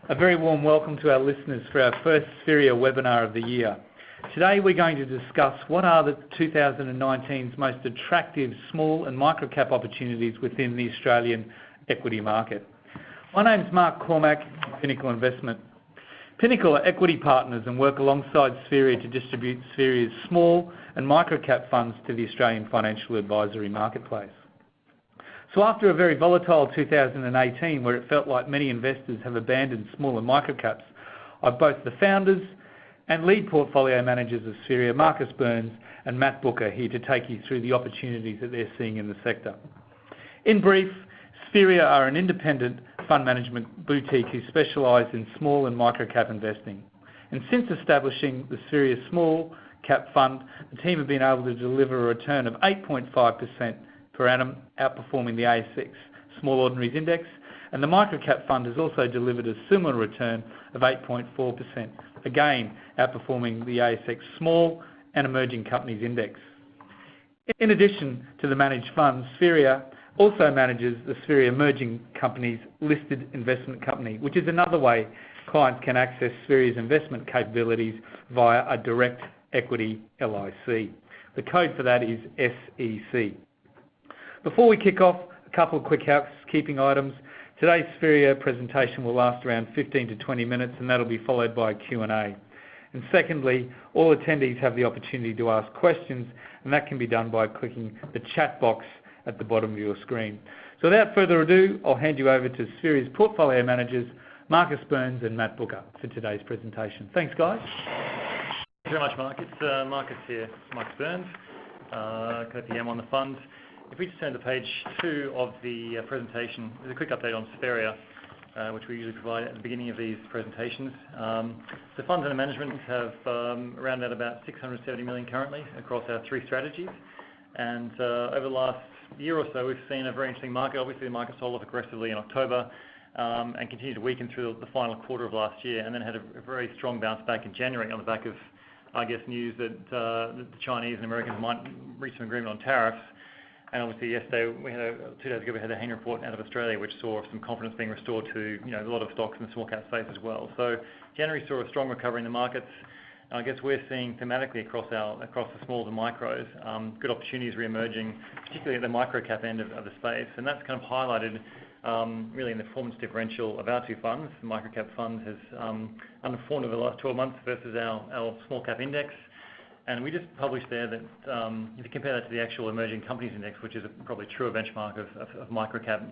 A very warm welcome to our listeners for our first Spheria webinar of the year. Today we're going to discuss what are the 2019's most attractive small and micro-cap opportunities within the Australian equity market. My name is Mark Cormack from Pinnacle Investment. Pinnacle are equity partners and work alongside Spheria to distribute Spheria's small and micro-cap funds to the Australian financial advisory marketplace. So after a very volatile 2018 where it felt like many investors have abandoned small and micro-caps, I've both the founders and lead portfolio managers of Spheria, Marcus Burns and Matt Booker, here to take you through the opportunities that they're seeing in the sector. In brief, Spheria are an independent fund management boutique who specialise in small and micro-cap investing. And since establishing the Spheria Small Cap Fund, the team have been able to deliver a return of 8.5% per annum, outperforming the ASX Small Ordinaries Index, and the Microcap Fund has also delivered a similar return of 8.4%, again outperforming the ASX Small and Emerging Companies Index. In addition to the managed funds, Spheria also manages the Spheria Emerging Companies Listed Investment Company, which is another way clients can access Spheria's investment capabilities via a direct equity LIC. The code for that is SEC. Before we kick off, a couple of quick housekeeping items. Today's Spheria presentation will last around 15 to 20 minutes and that'll be followed by a Q&A. And secondly, all attendees have the opportunity to ask questions and that can be done by clicking the chat box at the bottom of your screen. So without further ado, I'll hand you over to Spheria's portfolio managers, Marcus Burns and Matt Booker, for today's presentation. Thanks, guys. Thank you very much, Mark. It's Marcus here, Marcus Burns, co-PM on the fund. If we just turn to page 2 of the presentation, there's a quick update on Spheria, which we usually provide at the beginning of these presentations. So funds under management have around about 670 million currently across our 3 strategies. And over the last year or so, we've seen a very interesting market. Obviously, the market sold off aggressively in October and continued to weaken through the final quarter of last year, and then had a very strong bounce back in January on the back of, I guess, news that the Chinese and Americans might reach an agreement on tariffs. And obviously yesterday, 2 days ago, we had a Hayne report out of Australia, which saw some confidence being restored to a lot of stocks in the small cap space as well. So January saw a strong recovery in the markets. And I guess we're seeing thematically across the smalls and micros, good opportunities re-emerging, particularly at the micro cap end of the space. And that's kind of highlighted really in the performance differential of our 2 funds. The micro cap fund has underperformed over the last 12 months versus our small cap index. And we just published there that if you compare that to the actual emerging companies index, which is probably a truer benchmark of microcap,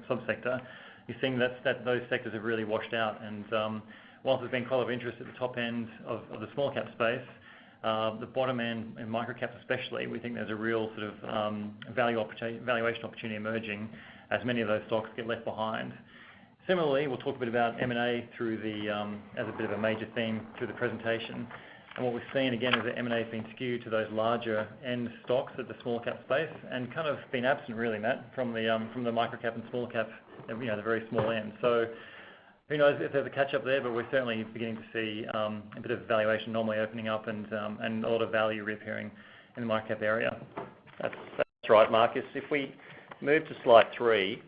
subsector, you're seeing that those sectors have really washed out. And whilst there's been quite a lot of interest at the top end of the small cap space, the bottom end and microcaps especially, we think there's a real sort of valuation opportunity emerging as many of those stocks get left behind. Similarly, we'll talk a bit about M&A through as a bit of a major theme through the presentation. And what we've seen again is that M&A has been skewed to those larger end stocks at the small cap space and kind of been absent really, Matt, from the micro cap and small cap, the very small end. So who knows if there's a catch up there, but we're certainly beginning to see a bit of valuation normally opening up and a lot of value reappearing in the micro cap area. That's right, Marcus. If we move to slide 3,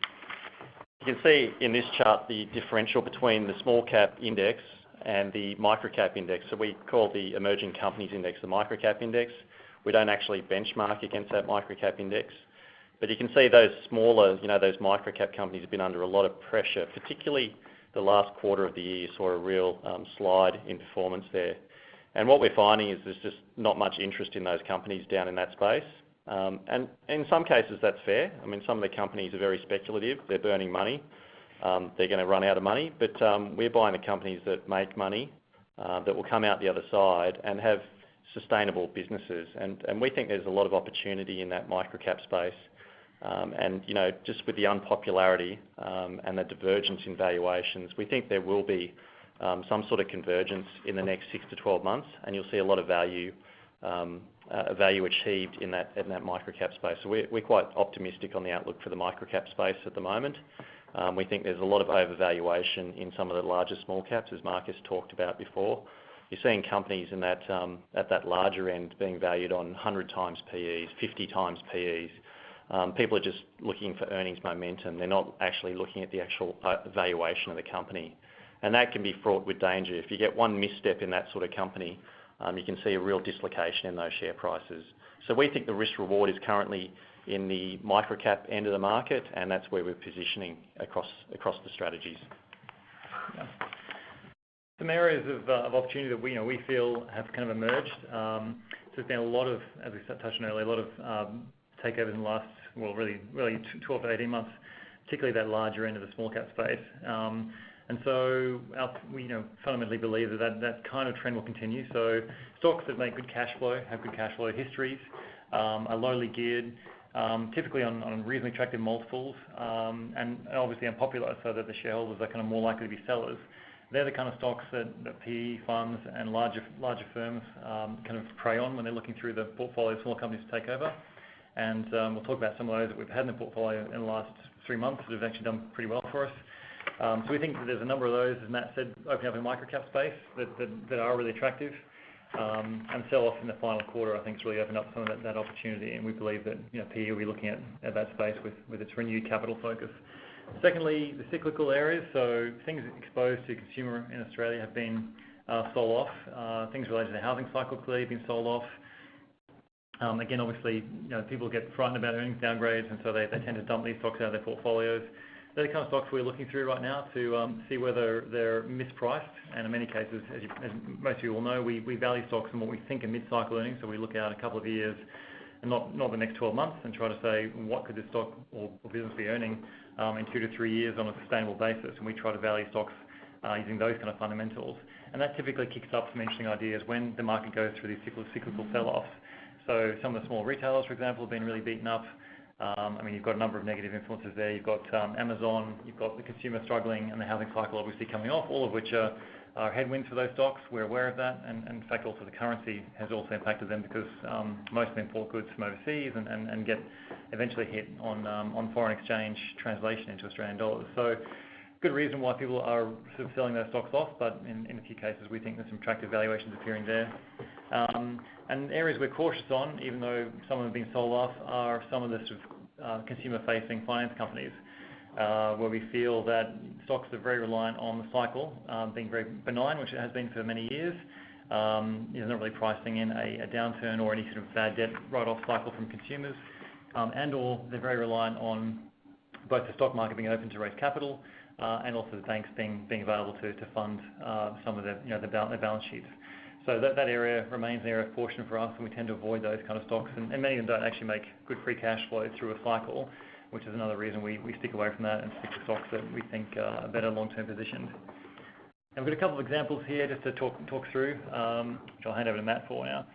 you can see in this chart the differential between the small cap index and the microcap index. So we call the emerging companies index the microcap index. We don't actually benchmark against that microcap index. But you can see those smaller, those microcap companies have been under a lot of pressure, particularly the last quarter of the year saw a real slide in performance there. And what we're finding is there's just not much interest in those companies down in that space. And in some cases that's fair. I mean, some of the companies are very speculative. They're burning money. They're going to run out of money, but we're buying the companies that make money, that will come out the other side and have sustainable businesses. And we think there's a lot of opportunity in that microcap space. And just with the unpopularity and the divergence in valuations, we think there will be some sort of convergence in the next 6 to 12 months, and you'll see a lot of value achieved in that microcap space. So we're quite optimistic on the outlook for the microcap space at the moment. We think there's a lot of overvaluation in some of the larger small caps, as Marcus talked about before. You're seeing companies in that at that larger end being valued on 100 times PEs, 50 times PEs. People are just looking for earnings momentum. They're not actually looking at the actual valuation of the company. And that can be fraught with danger. If you get one misstep in that sort of company, you can see a real dislocation in those share prices. So we think the risk reward is currently in the microcap end of the market, and that's where we're positioning across the strategies. Yeah. Some areas of opportunity that we feel have kind of emerged. So there's been a lot of, as we touched on earlier, a lot of takeovers in the last, really 12 to 18 months, particularly that larger end of the small cap space. And so we fundamentally believe that kind of trend will continue. So stocks that make good cash flow, have good cash flow histories, are lowly geared, typically on reasonably attractive multiples, and obviously unpopular, so that the shareholders are kind of more likely to be sellers. They're the kind of stocks that PE funds and larger firms kind of prey on when they're looking through the portfolio of small companies to take over. And we'll talk about some of those that we've had in the portfolio in the last 3 months that have actually done pretty well for us. So we think that there's a number of those, as Matt said, opening up in the microcap space that are really attractive. And sell-off in the final quarter, I think, has really opened up some of that opportunity, and we believe that PE will be looking at that space with its renewed capital focus. Secondly, the cyclical areas, so things exposed to consumer in Australia have been sold off. Things related to the housing cycle clearly have been sold off. Again, obviously, people get frightened about earnings downgrades, and so they tend to dump these stocks out of their portfolios. They're the kind of stocks we're looking through right now to see whether they're mispriced. And in many cases, as most of you will know, we value stocks on what we think are mid-cycle earnings. So we look out a couple of years, and not the next 12 months, and try to say what could this stock or business be earning in 2 to 3 years on a sustainable basis. And we try to value stocks using those kind of fundamentals. And that typically kicks up some interesting ideas when the market goes through these cyclical sell-offs. So some of the small retailers, for example, have been really beaten up. You've got a number of negative influences there. You've got Amazon, you've got the consumer struggling, and the housing cycle obviously coming off, all of which are headwinds for those stocks. We're aware of that, and in fact also the currency has also impacted them because most of them import goods from overseas and get eventually hit on foreign exchange translation into Australian dollars. So good reason why people are sort of selling those stocks off, but in a few cases we think there's some attractive valuations appearing there. And areas we're cautious on, even though some of them have been sold off, are some of the sort of consumer-facing finance companies, where we feel that stocks are very reliant on the cycle being very benign, which it has been for many years. It's not really pricing in a downturn or any sort of bad debt write-off cycle from consumers, and/or they're very reliant on both the stock market being open to raise capital and also the banks being available to fund some of their balance sheets. So that area remains an area of caution for us, and we tend to avoid those kind of stocks. And many of them don't actually make good free cash flow through a cycle, which is another reason we stick away from that and stick to stocks that we think are better long-term positioned. And we've got a couple of examples here just to talk through, which I'll hand over to Matt for now.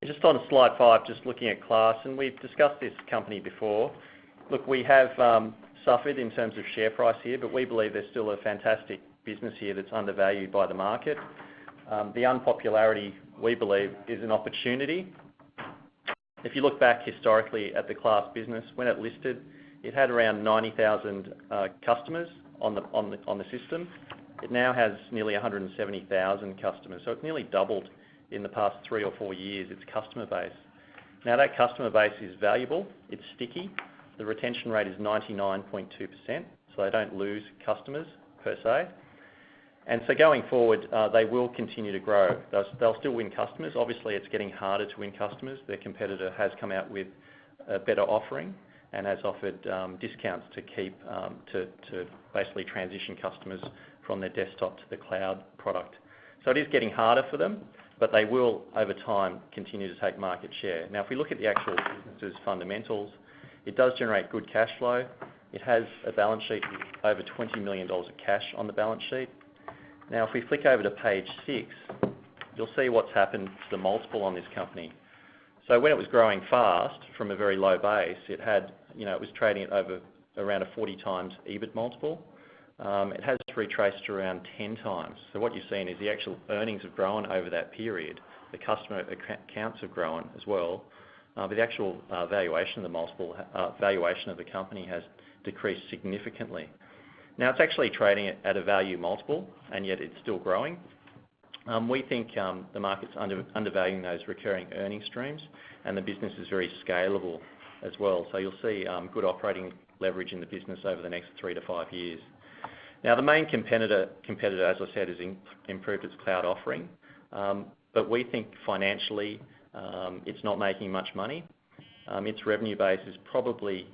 Just on slide 5, just looking at Class, and we've discussed this company before. Look, we have suffered in terms of share price here, but we believe there's still a fantastic business here that's undervalued by the market. The unpopularity, we believe, is an opportunity. If you look back historically at the Class business, when it listed, it had around 90,000 customers on the system. It now has nearly 170,000 customers, so it's nearly doubled in the past 3 or 4 years, its customer base. Now that customer base is valuable, it's sticky. The retention rate is 99.2%, so they don't lose customers per se. And so going forward, they will continue to grow. They'll still win customers. Obviously, it's getting harder to win customers. Their competitor has come out with a better offering and has offered discounts to keep to basically transition customers from their desktop to the cloud product. So it is getting harder for them, but they will, over time, continue to take market share. Now, if we look at the actual business's fundamentals, it does generate good cash flow. It has a balance sheet with over $20 million of cash on the balance sheet. Now, if we flick over to page 6, you'll see what's happened to the multiple on this company. So when it was growing fast from a very low base, it was trading at around a 40 times EBIT multiple. It has retraced around 10 times. So what you're seeing is the actual earnings have grown over that period. The customer accounts have grown as well. But the actual valuation of the company has decreased significantly. Now it's actually trading at a value multiple, and yet it's still growing. We think the market's undervaluing those recurring earning streams, and the business is very scalable as well. So you'll see good operating leverage in the business over the next 3 to 5 years. Now, the main competitor, as I said, has improved its cloud offering, but we think financially it's not making much money. Its revenue base is probably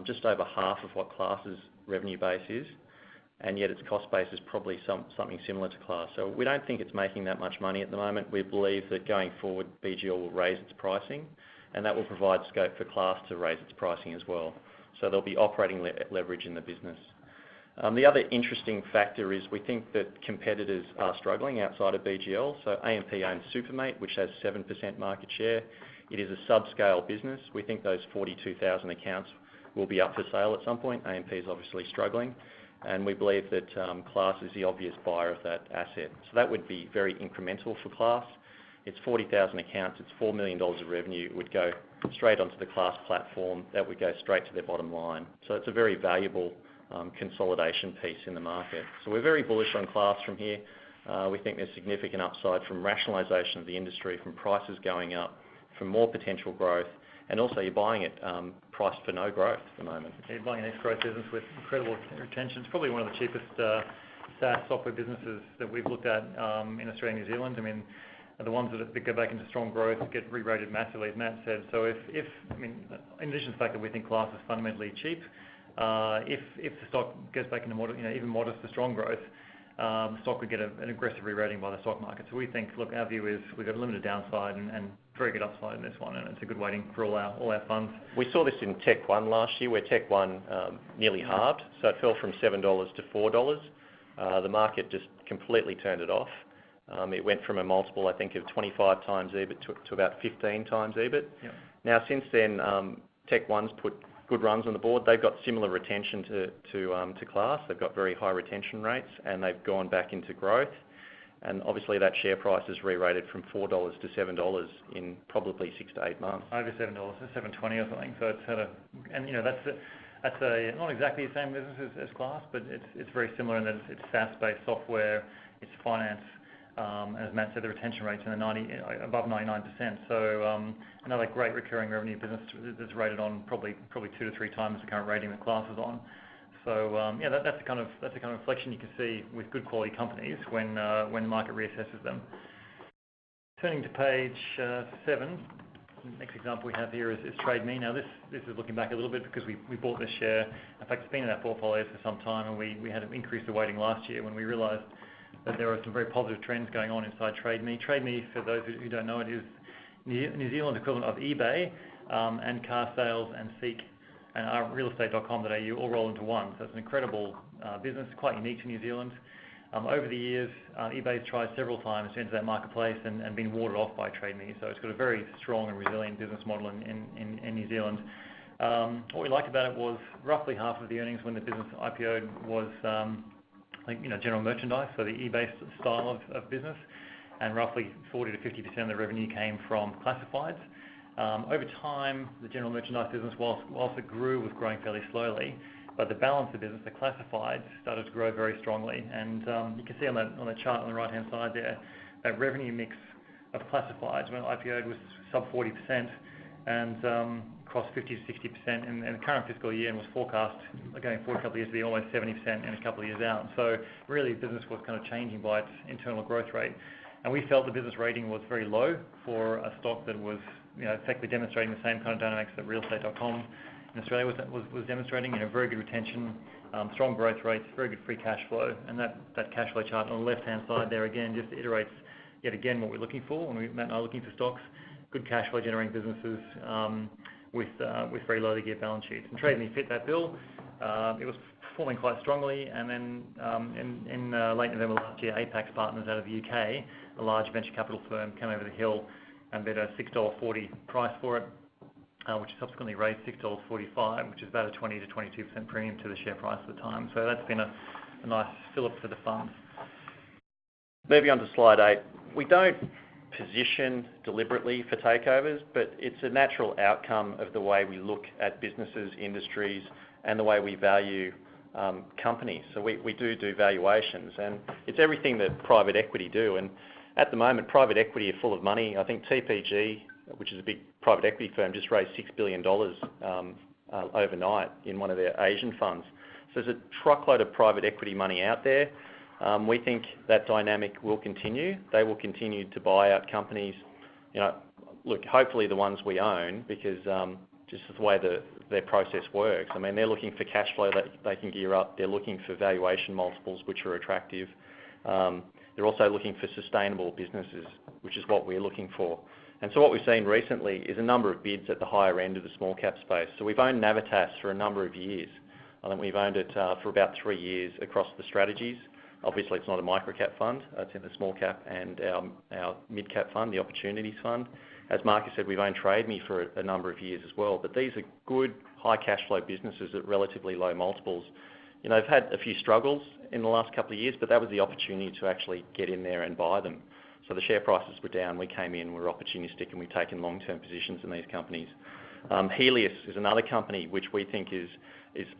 just over half of what Class's revenue base is, and yet its cost base is probably something similar to Class. So we don't think it's making that much money at the moment. We believe that going forward, BGL will raise its pricing, and that will provide scope for Class to raise its pricing as well. So there'll be operating leverage in the business. The other interesting factor is we think that competitors are struggling outside of BGL. So AMP owns Supermate, which has 7% market share. It is a sub-scale business. We think those 42,000 accounts will be up for sale at some point. AMP is obviously struggling, and we believe that Class is the obvious buyer of that asset. So that would be very incremental for Class. It's 40,000 accounts, it's $4 million of revenue. It would go straight onto the Class platform. That would go straight to their bottom line. So it's a very valuable consolidation piece in the market. So we're very bullish on Class from here. We think there's significant upside from rationalisation of the industry, from prices going up, from more potential growth, and also you're buying it priced for no growth at the moment. You're buying an ex-growth business with incredible retention. It's probably one of the cheapest SaaS software businesses that we've looked at in Australia and New Zealand. I mean, the ones that go back into strong growth get re-rated massively, as Matt said. So in addition to the fact that we think Class is fundamentally cheap, if the stock goes back into even modest to strong growth, the stock would get an aggressive re-rating by the stock market. So we think, look, our view is we've got a limited downside and very good upside in this one, and it's a good weighting for all our funds. We saw this in Tech One last year, where Tech One nearly halved, so it fell from $7 to $4. The market just completely turned it off. It went from a multiple, I think, of 25 times EBIT to about 15 times EBIT. Yep. Now, since then, Tech One's put good runs on the board. They've got similar retention to Class. They've got very high retention rates, and they've gone back into growth. And obviously, that share price is re-rated from $4 to $7 in probably 6 to 8 months. Over $7, it's $7.20 or something. So it's had that's not exactly the same business as Class, but it's very similar in that it's SaaS-based software, it's finance. As Matt said, the retention rate's above 99%. So another great recurring revenue business that's rated on probably 2 to 3 times the current rating that Class is on. So that's the kind of reflection you can see with good quality companies when the market reassesses them. Turning to page 7, the next example we have here is Trade Me. Now this is looking back a little bit because we bought this share. In fact, it's been in our portfolio for some time, and we had to increase the weighting last year when we realised that there are some very positive trends going on inside Trade Me. Trade Me, for those who don't know it, is New Zealand's equivalent of eBay and car sales and Seek and our realestate.com.au all roll into one. So it's an incredible business, quite unique to New Zealand. Over the years, eBay's tried several times to enter that marketplace and been warded off by Trade Me. So it's got a very strong and resilient business model in New Zealand. What we liked about it was roughly half of the earnings when the business IPO'd was general merchandise, so the eBay style of business, and roughly 40 to 50% of the revenue came from classifieds. Over time, the general merchandise business, whilst it grew, was growing fairly slowly, but the balance of business, the classifieds, started to grow very strongly. And you can see on the chart on the right-hand side there, that revenue mix of classifieds when IPO'd was sub 40%, and across 50 to 60% in the current fiscal year, and was forecast going forward a couple of years to be almost 70% in a couple of years out. So really, business was kind of changing by its internal growth rate, and we felt the business rating was very low for a stock that was effectively demonstrating the same kind of dynamics that realestate.com in Australia was demonstrating. Very good retention, strong growth rates, very good free cash flow, and that cash flow chart on the left-hand side there again just iterates yet again what we're looking for when Matt and I are looking for stocks. Good cash flow generating businesses with very lowly geared balance sheets. And Trade Me fit that bill. It was performing quite strongly, and then in late November last year, Apex Partners out of the UK, a large venture capital firm, came over the hill and bid a $6.40 price for it, which subsequently raised $6.45, which is about a 20 to 22% premium to the share price at the time. So that's been a nice fill-up for the fund. Moving on to slide 8, we don't position deliberately for takeovers, but it's a natural outcome of the way we look at businesses, industries, and the way we value companies. So we do valuations, and it's everything that private equity do. And at the moment, private equity are full of money. I think TPG, which is a big private equity firm, just raised $6 billion overnight in one of their Asian funds. So there's a truckload of private equity money out there. We think that dynamic will continue. They will continue to buy out companies, look, hopefully the ones we own, because just the way their process works. I mean, they're looking for cash flow that they can gear up. They're looking for valuation multiples, which are attractive. They're also looking for sustainable businesses, which is what we're looking for. And so what we've seen recently is a number of bids at the higher end of the small cap space. So we've owned Navitas for a number of years. I think we've owned it for about 3 years across the strategies. Obviously, it's not a micro-cap fund. It's in the small cap and our mid-cap fund, the Opportunities Fund. As Marcus said, we've owned Trade Me for a number of years as well. But these are good, high cash flow businesses at relatively low multiples. They've had a few struggles in the last couple of years, but that was the opportunity to actually get in there and buy them. So the share prices were down. We came in, we were opportunistic, and we've taken long-term positions in these companies. Helios is another company which we think is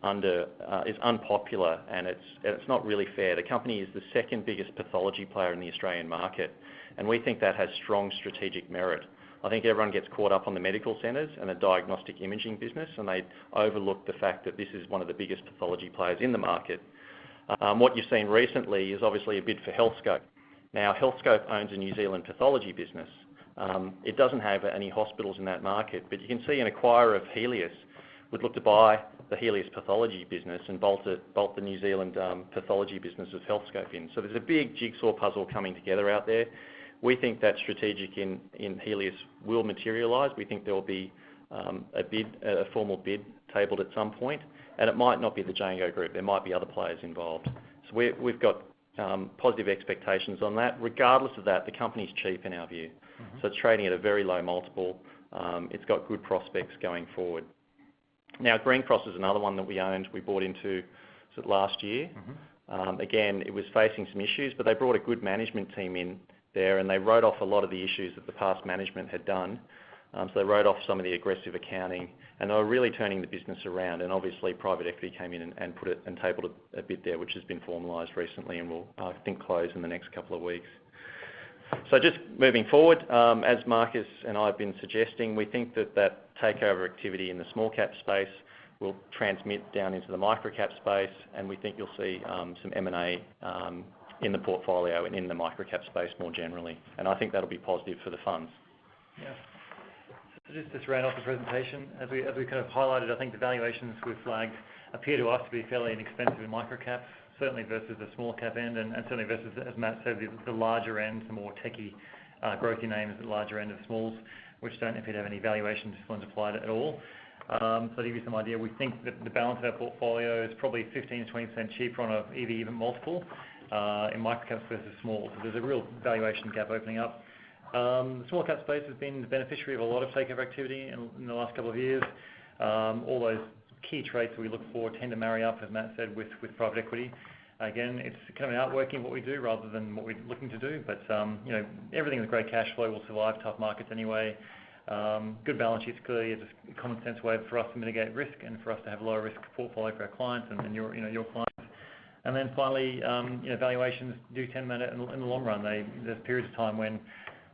unpopular, and it's not really fair. The company is the second biggest pathology player in the Australian market, and we think that has strong strategic merit. I think everyone gets caught up on the medical centres and the diagnostic imaging business, and they overlook the fact that this is one of the biggest pathology players in the market. What you've seen recently is obviously a bid for Healthscope. Now, Healthscope owns a New Zealand pathology business. It doesn't have any hospitals in that market, but you can see an acquirer of Helios would look to buy the Helios pathology business and bolt the New Zealand pathology business of Healthscope in. So there's a big jigsaw puzzle coming together out there. We think that strategic in Helios will materialise. We think there will be a formal bid tabled at some point, and it might not be the Django Group. There might be other players involved. So we've got positive expectations on that. Regardless of that, the company's cheap in our view. Mm-hmm. So it's trading at a very low multiple. It's got good prospects going forward. Now, Green Cross is another one that we owned. We bought into last year. Mm-hmm. Again, it was facing some issues, but they brought a good management team in there, and they wrote off a lot of the issues that the past management had done. So they wrote off some of the aggressive accounting, and they were really turning the business around. And obviously, private equity came in and put it and tabled a bid there, which has been formalised recently and will, I think, close in the next couple of weeks. So just moving forward, as Marcus and I have been suggesting, we think that takeover activity in the small cap space will transmit down into the micro cap space, and we think you'll see some M&A in the portfolio and in the micro cap space more generally. And I think that'll be positive for the funds. Yeah. So just to round off the presentation, as we kind of highlighted, I think the valuations we've flagged appear to us to be fairly inexpensive in micro caps, certainly versus the small cap end, and certainly versus, as Matt said, the larger end, the more techie, growthy names at the larger end of smalls, which don't appear to have any valuation disciplines applied at all. So to give you some idea, we think that the balance of our portfolio is probably 15 to 20% cheaper on a EV multiple in micro caps versus small. So there's a real valuation gap opening up. The small cap space has been the beneficiary of a lot of takeover activity in the last couple of years. All those key traits that we look for tend to marry up, as Matt said, with private equity. Again, it's kind of an outworking of what we do rather than what we're looking to do. But everything with great cash flow will survive tough markets anyway. Good balance sheets clearly is a common sense way for us to mitigate risk and for us to have a lower risk portfolio for our clients and your clients. And then finally, valuations do tend to matter in the long run. There's periods of time when,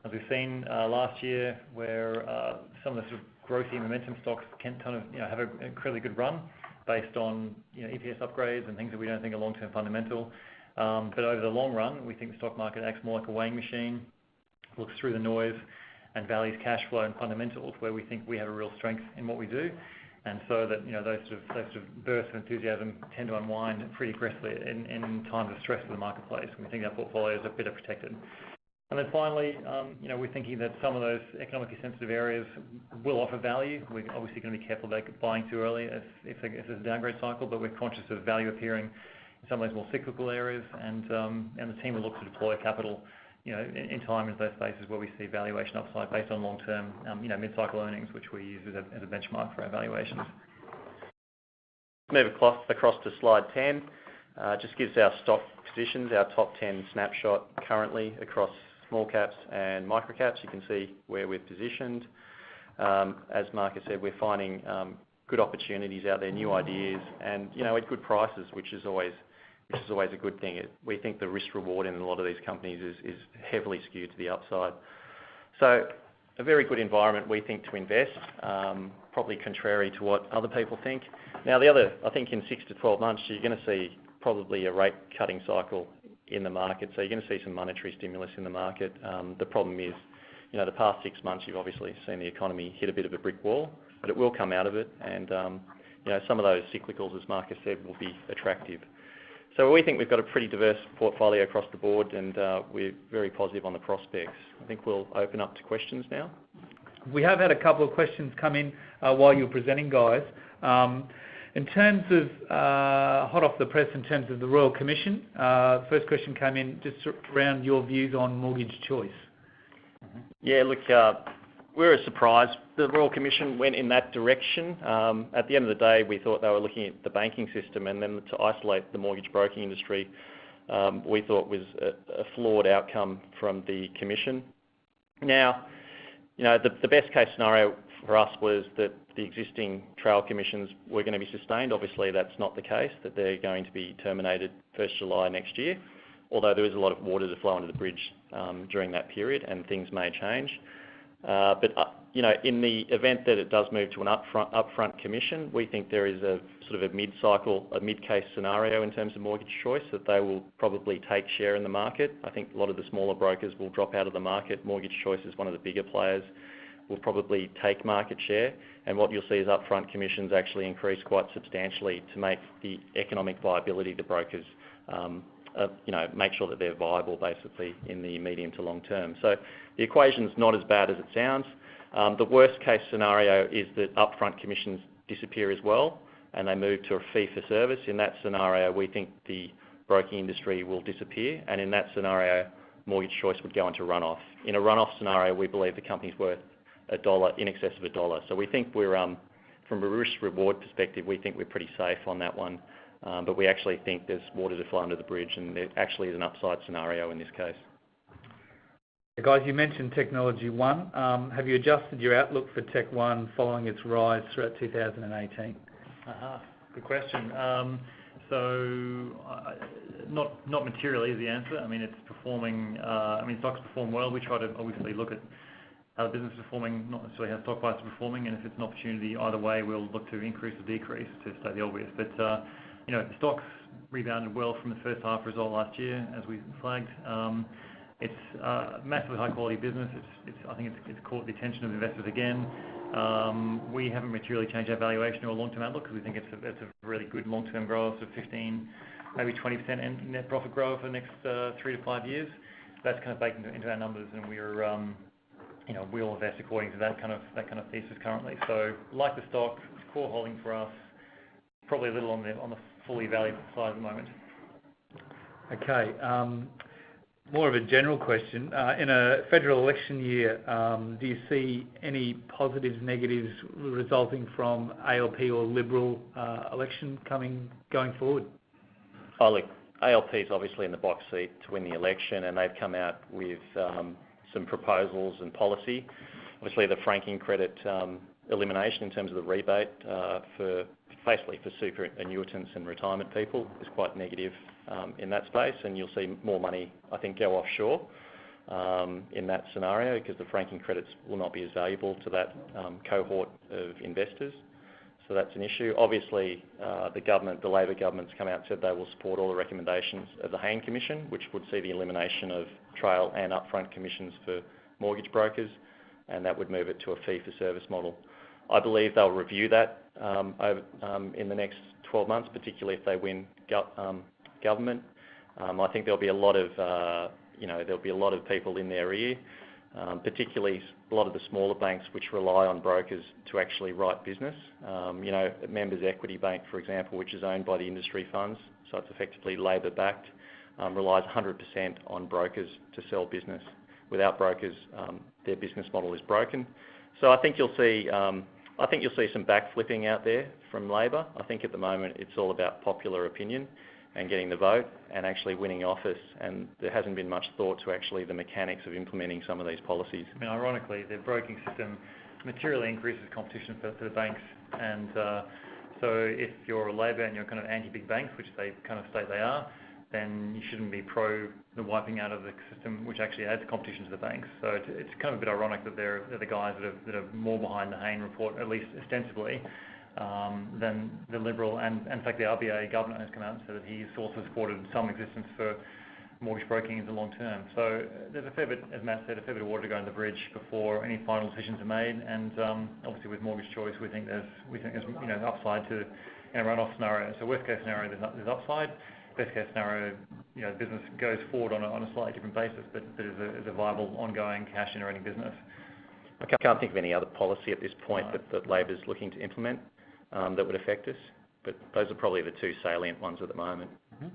as we've seen last year, where some of the sort of growthy momentum stocks can kind of have an incredibly good run based on EPS upgrades and things that we don't think are long-term fundamental. But over the long run, we think the stock market acts more like a weighing machine, looks through the noise and values cash flow and fundamentals, where we think we have a real strength in what we do. And so that those sort of bursts of enthusiasm tend to unwind pretty aggressively in times of stress in the marketplace. And we think our portfolios are better protected. And then finally, we're thinking that some of those economically sensitive areas will offer value. We're obviously going to be careful about buying too early if there's a downgrade cycle, but we're conscious of value appearing in some of those more cyclical areas, and the team will look to deploy capital, in time into those spaces where we see valuation upside based on long-term, mid-cycle earnings, which we use as a benchmark for our valuations. Move across to slide 10. Just gives our stock positions, our top 10 snapshot currently across small caps and micro caps. You can see where we're positioned. As Marcus said, we're finding good opportunities out there, new ideas, and at good prices, which is always a good thing. We think the risk reward in a lot of these companies is heavily skewed to the upside. So a very good environment, we think, to invest. probably contrary to what other people think. Now, I think in 6 to 12 months, you're going to see probably a rate cutting cycle in the market. So you're going to see some monetary stimulus in the market. The problem is, the past 6 months, you've obviously seen the economy hit a bit of a brick wall, but it will come out of it. And, some of those cyclicals, as Marcus said, will be attractive. So we think we've got a pretty diverse portfolio across the board, and we're very positive on the prospects. I think we'll open up to questions now. We have had a couple of questions come in while you were presenting, guys. In terms of hot off the press, in terms of the Royal Commission, first question came in just around your views on mortgage choice. Yeah, look, we were surprised the Royal Commission went in that direction. At the end of the day, we thought they were looking at the banking system, and then to isolate the mortgage broking industry, we thought was a flawed outcome from the Commission. Now, the best case scenario for us was that the existing trail commissions were going to be sustained. Obviously, that's not the case, that they're going to be terminated 1st July next year, although there is a lot of water to flow under the bridge during that period, and things may change. But in the event that it does move to an upfront commission, we think there is a sort of a mid-cycle, a mid-case scenario in terms of mortgage choice, that they will probably take share in the market. I think a lot of the smaller brokers will drop out of the market. Mortgage choice is one of the bigger players, will probably take market share, and what you'll see is upfront commissions actually increase quite substantially to make the economic viability of the brokers, make sure that they're viable basically in the medium to long term. So the equation's not as bad as it sounds. The worst case scenario is that upfront commissions disappear as well, and they move to a fee for service. In that scenario, we think the broking industry will disappear, and in that scenario, mortgage choice would go into runoff. In a runoff scenario, we believe the company's worth $1, in excess of $1. So we think we're, from a risk-reward perspective, we think we're pretty safe on that one. But we actually think there's water to flow under the bridge, and there actually is an upside scenario in this case. Guys, you mentioned Technology One. Have you adjusted your outlook for Tech One following its rise throughout 2018? Good question. Not materially is the answer. I mean, it's performing. Stocks perform well. We try to obviously look at how the business is performing, not necessarily how stock price is performing, and if it's an opportunity either way, we'll look to increase or decrease, to state the obvious. But the stocks rebounded well from the first half result last year, as we flagged. It's a massively high quality business. I think it's caught the attention of investors again. We haven't materially changed our valuation or long-term outlook, because we think it's a really good long-term growth of 15, maybe 20% net profit growth for the next 3 to 5 years. That's kind of baked into our numbers, and we'll invest according to that kind of thesis currently. So, like the stock, it's a core holding for us. Probably a little on the fully valued side at the moment. Okay. More of a general question. In a federal election year, do you see any positives, negatives resulting from ALP or Liberal election going forward? Oh, look, ALP is obviously in the box seat to win the election, and they've come out with some proposals and policy. Obviously, the franking credit elimination in terms of the rebate basically for super annuitants and retirement people is quite negative in that space, and you'll see more money, I think, go offshore in that scenario, because the franking credits will not be as valuable to that cohort of investors. So that's an issue. Obviously, the Labor government's come out and said they will support all the recommendations of the Hayne Commission, which would see the elimination of trail and upfront commissions for mortgage brokers, and that would move it to a fee-for-service model. I believe they'll review that in the next 12 months, particularly if they win government. I think there'll be a lot of people in their ear, particularly a lot of the smaller banks which rely on brokers to actually write business. Members Equity Bank, for example, which is owned by the industry funds, so it's effectively Labor-backed, relies 100% on brokers to sell business. Without brokers, their business model is broken. So I think you'll see some backflipping out there from Labor. I think at the moment it's all about popular opinion and getting the vote and actually winning office, and there hasn't been much thought to actually the mechanics of implementing some of these policies. I mean, ironically, the broking system materially increases competition for the banks, and so if you're Labor and you're kind of anti-big banks, which they kind of state they are, then you shouldn't be pro the wiping out of the system, which actually adds competition to the banks. So it's kind of a bit ironic that they're the guys that are more behind the Hayne report, at least ostensibly, than the Liberal. And in fact, the RBA governor has come out and said that he's also supported some existence for mortgage broking in the long term. So there's a fair bit, as Matt said, a fair bit of water to go under the bridge before any final decisions are made. And obviously with mortgage choice, we think there's upside to a run-off scenario. So worst case scenario, there's upside. Best case scenario, the business goes forward on a slightly different basis, but is a viable, ongoing, cash-generating business. I can't think of any other policy at this point that Labor's looking to implement that would affect us, but those are probably the two salient ones at the moment. Mm-hmm.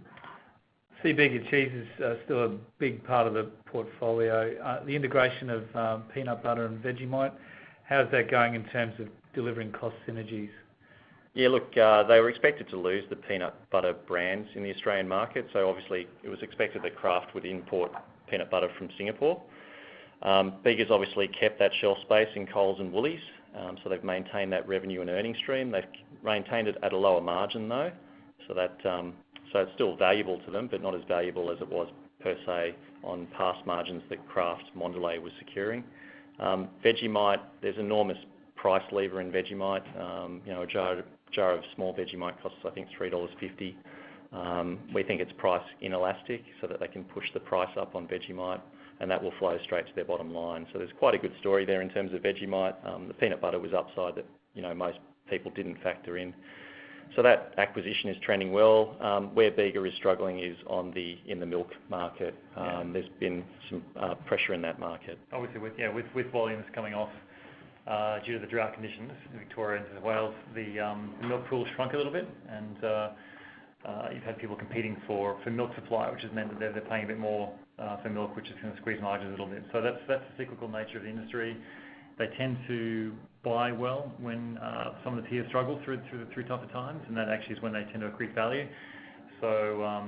CBEG cheese is still a big part of the portfolio. The integration of peanut butter and Vegemite, how's that going in terms of delivering cost synergies? Yeah, look, they were expected to lose the peanut butter brands in the Australian market, so obviously it was expected that Kraft would import peanut butter from Singapore. Big has obviously kept that shelf space in Coles and Woolies, so they've maintained that revenue and earnings stream. They've maintained it at a lower margin though, so it's still valuable to them, but not as valuable as it was per se on past margins that Kraft Mondelez was securing. Vegemite, there's enormous price lever in Vegemite. A jar of small Vegemite costs, I think, $3.50. We think it's price inelastic so that they can push the price up on Vegemite, and that will flow straight to their bottom line. So there's quite a good story there in terms of Vegemite. The peanut butter was upside that most people didn't factor in. So that acquisition is trending well. Where Bega is struggling is in the milk market. There's been some pressure in that market. Obviously, with volumes coming off due to the drought conditions in Victoria and Wales, the milk pool shrunk a little bit, and you've had people competing for milk supply, which has meant that they're paying a bit more for milk, which is going to squeeze margins a little bit. So that's the cyclical nature of the industry. They tend to buy well when some of the peers struggle through tougher times, and that actually is when they tend to accrete value. So,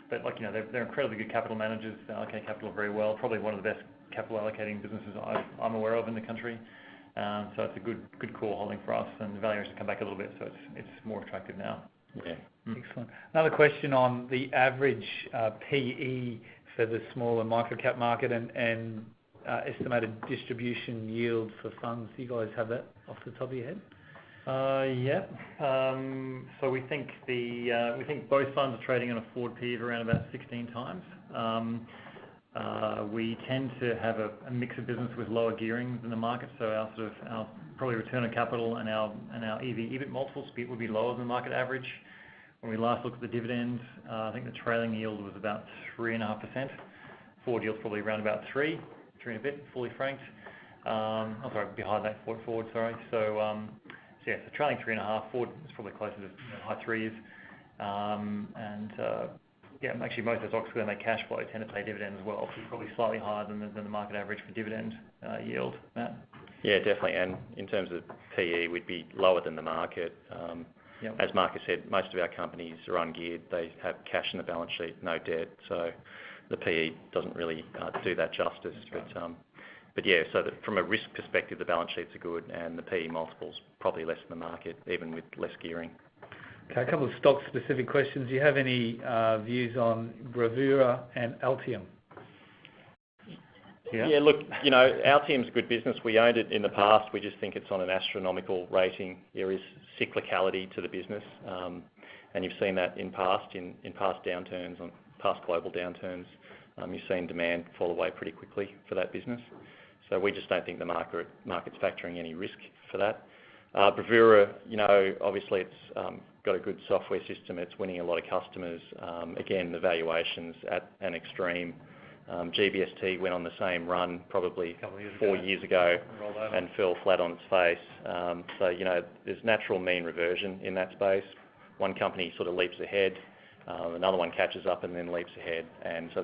they're incredibly good capital managers. They allocate capital very well. Probably one of the best capital allocating businesses I'm aware of in the country. So it's a good core holding for us, and the valuations come back a little bit, so it's more attractive now. Yeah. Excellent. Another question on the average PE for the small and micro-cap market and estimated distribution yield for funds. Do you guys have that off the top of your head? Yeah. So we think both funds are trading on a forward PE of around about 16 times. We tend to have a mix of business with lower gearing than the market, so our probably return on capital and our EV/EBIT multiples would be lower than the market average. When we last looked at the dividend, I think the trailing yield was about 3.5%. Forward yield's probably around about 3 and a bit, fully franked. Behind that forward, sorry. So trailing 3.5, forward is probably closer to high threes. Actually most of the stocks when they cash flow tend to pay dividends as well, so it's probably slightly higher than the market average for dividend yield. Matt? Yeah, definitely. And in terms of PE, we'd be lower than the market. As Marcus said, most of our companies are ungeared. They have cash in the balance sheet, no debt. So the PE doesn't really do that justice. Right. So from a risk perspective, the balance sheets are good, and the PE multiples probably less than the market, even with less gearing. Okay, a couple of stock-specific questions. Do you have any views on Bravura and Altium? Yeah, look, Altium's a good business. We owned it in the past. We just think it's on an astronomical rating. There is cyclicality to the business, and you've seen that in past downturns, on past global downturns. You've seen demand fall away pretty quickly for that business. So we just don't think the market's factoring any risk for that. Bravura, obviously it's got a good software system. It's winning a lot of customers. Again, the valuation's at an extreme. GBST went on the same run probably 4 years ago and fell flat on its face. There's natural mean reversion in that space. One company sort of leaps ahead, another one catches up and then leaps ahead, and so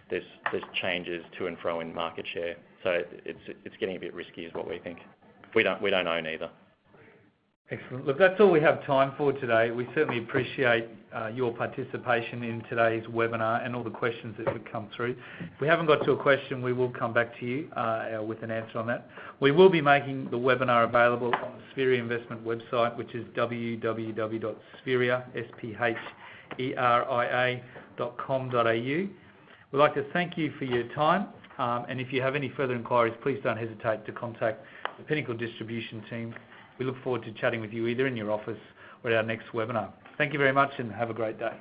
there's changes to and fro in market share. So it's getting a bit risky, is what we think. We don't own either. Excellent. Look, that's all we have time for today. We certainly appreciate your participation in today's webinar and all the questions that have come through. If we haven't got to a question, we will come back to you with an answer on that. We will be making the webinar available on the Spheria investment website, which is www.spheria, we'd like to thank you for your time, and if you have any further inquiries, please don't hesitate to contact the Pinnacle Distribution team. We look forward to chatting with you either in your office or at our next webinar. Thank you very much and have a great day.